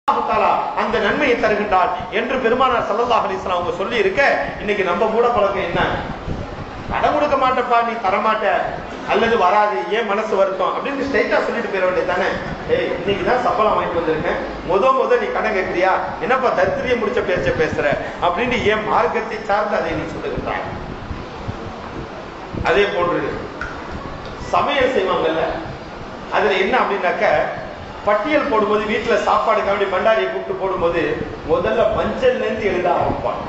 அந்த நன்மையை தருகின்றார் என்று பெருமானார் ஸல்லல்லாஹு அலைஹி வஸல்லம் அவங்க சொல்லி இருக்க, இன்னைக்கு நம்ம மூட பழக்கம் என்ன? கடன் கொடுக்க மாட்டப்பா, நீ தரமாட்ட அல்லது வராது, ஏன் மனசு வருத்தம் அப்படின்னு ஸ்ட்ரைட்டா சொல்லிட்டு போயிட வேண்டியது தானே. இன்னைக்குதான் சம்பளம் வாங்கிட்டு வந்திருக்கேன், முத நீ கடன் கேட்கிறியா, என்னப்பா தத்திரியை முடிச்ச பேசுற அப்படின்னு ஏன் மார்க்கத்தை சார்ந்து அதை நீ சொல்லுகின்றாய். அதே போன்று சமையல் செய்வாங்கல்ல, அதுல என்ன அப்படின்னாக்க பட்டியல் போடும்போது வீட்டுல சாப்பாடுக்காண்டி பண்டாரியை கூப்பிட்டு போடும்போது முதல்ல மஞ்சள்ல இருந்து எழுத ஆரம்பிப்பான்.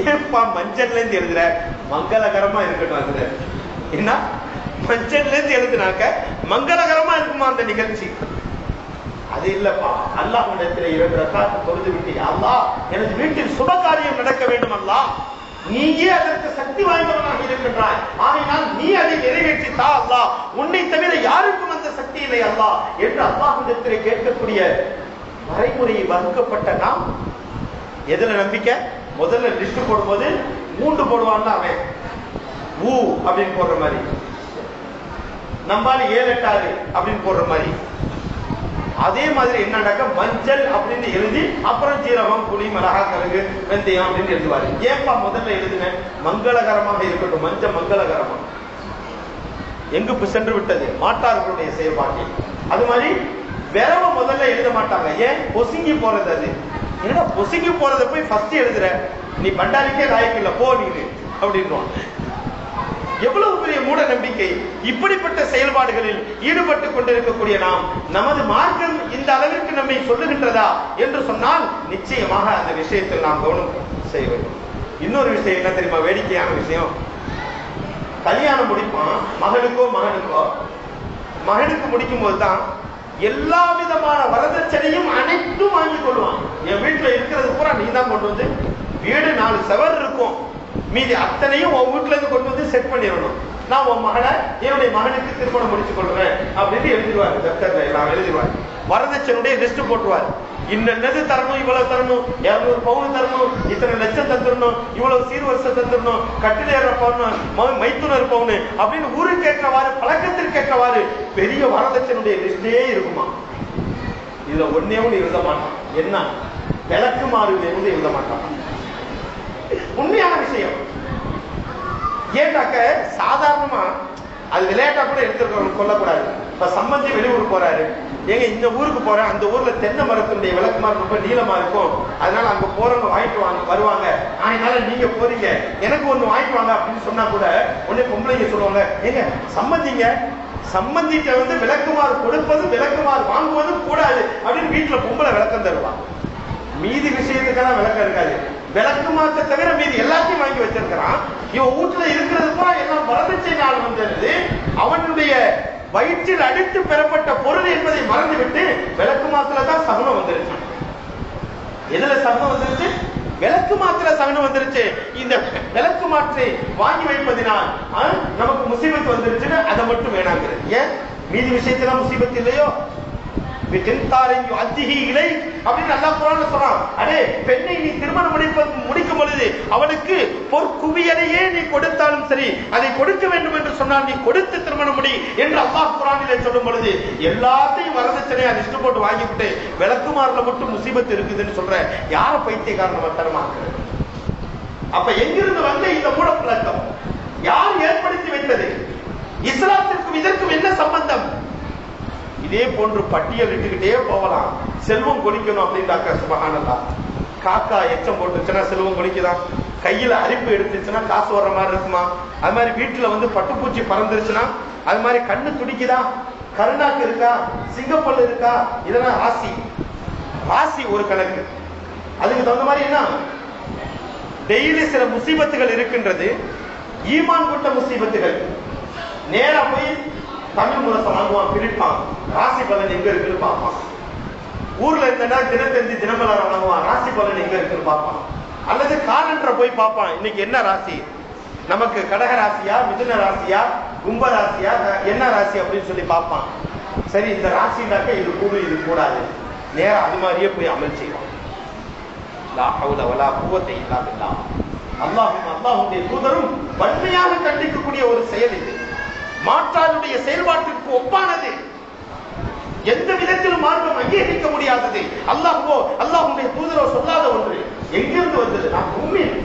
ஏன்பா மஞ்சள்ல இருந்து எழுதுற? மங்களகரமா இருக்கட்டும். அதுல என்ன மஞ்சள்ல இருந்து எழுதுனாக்க மங்களகரமா இருக்குமா அந்த நிகழ்ச்சி? அது இல்லப்பா, அல்லாஹ்விடத்தில் 2 ரக்காத் தொழுது விட்டு, அல்லாஹ் எனது வீட்டில் சுப காரியம் நடக்க வேண்டும், அல்லாஹ் நீயே அதற்கு சக்தி வாய்ந்தவனாக இருக்கின்றாய், ஆகையினால் நீ அதை நிறைவேற்றி தா அல்லாஹ், உன்னை தவிர யாருக்கும் அந்த சக்தி இல்லை அல்லாஹ் என்று அல்லாஹ்விடத்தில் கேட்கக்கூடிய வரைமுறையை வகுக்கப்பட்ட நாம் எதுல நம்பிக்கை? முதல்ல லிஸ்ட் போடும்போது 3 போடுவான் அவன், ஊ அப்படின்னு போடுற மாதிரி, நம்மால 7 8 6 அப்படின்னு போடுற மாதிரி. அதே மாதிரி என்னடாக்க மஞ்சள் அப்படின்னு எழுதி அப்புறம் ஜீரகம், புளி, மிளகா, கருகு, வெந்தயம் அப்படின்னு எழுதுவாரு. ஏன்பா முதல்ல எழுதுன? மங்களகரமாக இருக்கட்டும், மஞ்சள் மங்களகரமா. எங்கு சென்று விட்டது மாட்டார்களுடைய செயல்பாட்டை. அது மாதிரி விரவ முதல்ல எழுத மாட்டாங்க. ஏன்? பொசுங்கி போறது. அது என்னடா பொசுங்கி போறத போய் ஃபர்ஸ்ட் எழுதுற, நீ பண்டாரிக்கே லாய்க்கு இல்ல போ நீ அப்படின்னு. எவ்வளவு பெரிய மூட நம்பிக்கை! இப்படிப்பட்ட செயல்பாடுகளில் ஈடுபட்டுக் கொண்டிருக்கக்கூடிய நாம், நமது மார்க்கம் இந்த அளவிற்கு நம்மை சொல்லுகின்றதா என்று சொன்னால் நிச்சயமாக அந்த விஷயத்தில் நாம் கவனம் செய்ய வேண்டும். இன்னொரு விஷயம் என்ன தெரியுமா? வேடிக்கையான விஷயம், கல்யாணம் முடிப்பான் மகனுக்கு முடிக்கும் போதுதான் எல்லா விதமான வரதட்சணையும் அனைத்தும் வாங்கி கொள்வான். என் வீட்டுல இருக்கிறது பூரா நீ தான் கொண்டு வந்து, வீடு 4 செவர் இருக்கும், மீதி அத்தனையும் உன் வீட்டுல இருந்து கொண்டு வந்து செட் பண்ணிடணும். நான் உன் மகனை என்னுடைய மகனுக்கு திருமணம் முடிச்சு கொள்றேன் அப்படின்னு எழுதிடுவாரு. தப்தர்ல எல்லாம் எழுதிடுவாரு. வரதட்சணையுடைய லிஸ்ட் போட்டுவார். இன்னது தரணும், இவ்வளவு தரணும், 200 பவுன் தரணும், இத்தனை லட்சம் தந்துடணும், இவ்வளவு சீர்வரிசை தந்துடணும், கட்டிலேற பவுன், மைத்துனர் பவுன் அப்படின்னு ஊருக்கு ஏற்றவாறு பழக்கத்திற்கு ஏற்றவாறு பெரிய வரதட்சணையுடைய லிஸ்டே இருக்குமா. இதுல ஒன்னே ஒண்ணு எழுத மாட்டான். என்ன? விளக்குமாறு எழுத மாட்டான். உண்மையான விஷயம். ஏன்னாக்க சாதாரணமா அது விளையாட்டா கூட எடுத்துருக்க கொள்ளக்கூடாது. இப்ப சம்பந்தி வெளியூருக்கு போறாரு, ஏங்க இந்த ஊருக்கு போறேன், அந்த ஊர்ல தென்னை மரத்தினுடைய விளக்குமாறு ரொம்ப நீளமா இருக்கும், அதனால அங்க போறவங்க வாங்கிட்டு வருவாங்க, அதனால நீங்க போறீங்க எனக்கு ஒண்ணு வாங்கிட்டு வாங்க அப்படின்னு சொன்னா கூட உடனே பொம்பளைங்க சொல்லுவாங்க, ஏங்க சம்பந்திட்ட வந்து விளக்குமாறு கொடுப்பது விளக்குமாறு வாங்குவது கூடாது அப்படின்னு வீட்டுல பொம்பளை விளக்கம் தருவாங்க. மீதி விஷயத்துக்கெல்லாம் விளக்கம் இருக்காது. விளக்கு மாத்த தவிர மீதி எல்லாத்தையும் வாங்கி வச்சிருக்கிறான். இவன் வீட்டுல இருக்கிறது கூட எல்லாம் வரதட்சணையால் வந்தது. அவனுடைய வயிற்றில் அடித்து பெறப்பட்ட பொருள் என்பதை மறந்துவிட்டு விளக்கு மாத்திரதான் சகுனம் வந்துருச்சு. எதுல சகுனம் வந்துருச்சு? விளக்கு மாத்திர சகுனம் வந்துருச்சு. இந்த விளக்கு மாற்றை வாங்கி வைப்பதினால் நமக்கு முசீபத்து வந்துருச்சுன்னு அதை மட்டும் வேணாங்கிறது. ஏன்? மீதி விஷயத்துல முசீபத்து இல்லையோ? பெண்ணை நீ திருமணம் முடிக்கும் பொழுது அவனுக்கு பொற்குவியலையே நீ கொடுத்தாலும் சரி, அதை கொடுக்க வேண்டும் என்று சொன்னால் நீ கொடுத்து திருமணம் முடி என்று அல்லாஹ் குர்ஆனிலே சொல்லும் பொழுது எல்லாத்தையும் வரதட்சணையா லிஸ்ட் போட்டு வாங்கிவிட்டு விளக்குமாறுல மட்டும் முசீபத்து இருக்குதுன்னு சொல்ற யார பைத்தியக்காரன தரமாக்குறது? அப்ப எங்கிருந்து வந்த இந்த மூட பழக்கம்? யார் ஏற்படுத்தி வைத்தது? இஸ்லாத்திற்கும் இதற்கும் என்ன சம்பந்தம்? இதே போன்று பட்டியல் இட்டுக்கிட்டே போகலாம். செல்வம் கொடிக்கணும் அப்படின்றாக்க சுபஹானல்லாஹ். காக்கா எச்சம் போட்டுச்சுன்னா செல்வம் கொடிக்குதான், கையில அரிப்பு எடுத்துச்சுன்னா காசு வர்ற மாதிரி இருக்குமா, அது மாதிரி வீட்டுல வந்து பட்டுப்பூச்சி பறந்துருச்சுன்னா அது மாதிரி கண்ணு துடிக்குதா, கருணாக்கு இருக்கா, சிங்கப்பல் இருக்கா, இதெல்லாம் ராசி ஒரு கணக்கு. அதுக்கு தகுந்த மாதிரி என்ன டெய்லி சில முசீபத்துகள் இருக்கின்றது. ஈமான் கொண்ட முசீபத்துகள் நேரா போய் தமிழ் முரசை வாங்குவான், பிரிப்பான், ராசி பலன் எங்க இருக்குன்னு பார்ப்பான். ஊர்ல இருந்தா தினத்தந்தி தினமலர் வாங்குவான், ராசி பலன் எங்க இருக்குன்னு பார்ப்பான். அல்லது காலண்டரை போய் பார்ப்பான், இன்னைக்கு என்ன ராசி, நமக்கு கடக ராசியா, மிதுன ராசியா, கும்ப ராசியா, என்ன ராசி அப்படின்னு சொல்லி பார்ப்பான். சரி, இந்த ராசினாக்க இது கூடு இது கூடாது, நேரம் அது மாதிரியே போய் அமல் செய்வான். லா ஹவுல வலா குவத்த இல்லா பில்லாஹ். அல்லாஹ்வுடைய தூதரும் வன்மையாக கண்டிக்கக்கூடிய ஒரு செயல் இது. மாற்றாருடைய செயல்பாட்டிற்கு ஒப்பானது. எந்த விதத்திலும் மார்க்கம் அங்கீகரிக்க முடியாதது, அல்லாஹ்வோ அல்லாஹ்வுடைய தூதரோ சொல்லாத ஒன்று. எங்கிருந்து வந்தது? நாம் பூமியில்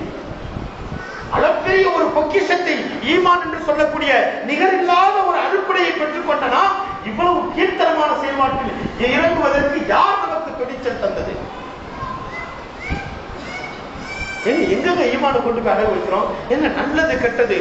அளப்பெரிய ஒரு பொக்கிஷத்தை, ஈமான் என்று சொல்லக்கூடிய நிகரில்லாத ஒரு அருட்கொடையை பெற்றுக் கொண்டனா இவ்வளவு கீழ்த்தரமான செயல்பாட்டில் இறங்குவதற்கு யார் நமக்கு துணிச்சல் தந்தது? எங்க ஈமானை கொண்டு போய் அடகு வைக்கிறோம்? என்ன நல்லது கெட்டது